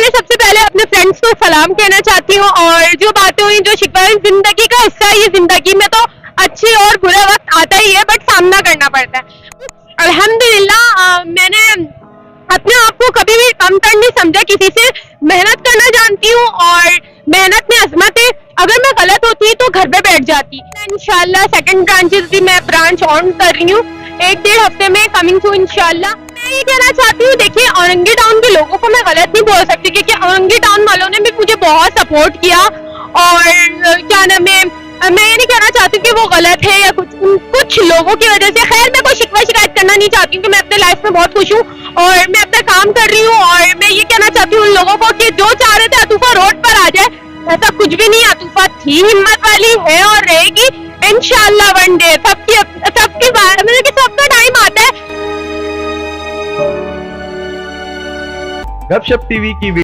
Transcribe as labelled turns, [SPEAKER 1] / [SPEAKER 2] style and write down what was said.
[SPEAKER 1] सबसे पहले अपने फ्रेंड्स को सलाम कहना चाहती हूँ, और जो बातें हुई, जो शिकवा, जिंदगी का हिस्सा है ये। जिंदगी में तो अच्छी और बुरा वक्त आता ही है, बट सामना करना पड़ता है। अल्हम्दुलिल्लाह मैंने अपने आप को कभी भी कमतर नहीं समझा, किसी से मेहनत करना जानती हूँ, और मेहनत में अजमत है। अगर मैं गलत होती तो घर पे बैठ जाती। इंशाल्लाह सेकंड ब्रांचेस भी मैं ब्रांच ऑन कर रही हूँ, 1-1.5 हफ्ते में कमिंग टू इंशाल्लाह। मैं ये कहना चाहती हूँ, देखिए औरंगी टाउन के लोगों को मैं गलत नहीं बोल सकती, क्योंकि औरंगी टाउन वालों ने भी मुझे बहुत सपोर्ट किया, और क्या नाम है, मैं ये नहीं कहना चाहती कि वो गलत है या कुछ लोगों की वजह से। खैर मैं कोई शिकवा शिकायत करना नहीं चाहती, क्योंकि मैं अपने लाइफ में बहुत खुश हूँ और मैं अपना काम कर रही हूँ। और मैं ये कहना चाहती हूँ उन लोगों को कि जो चाह रहे थे अतूफा रोड पर आ जाए, ऐसा कुछ भी नहीं। अतूफा थी, हिम्मत वाली है और रहेगी इंशाल्लाह वन डे। सबकी बात मतलब कि सबका टाइम आता है।
[SPEAKER 2] गपशप टीवी की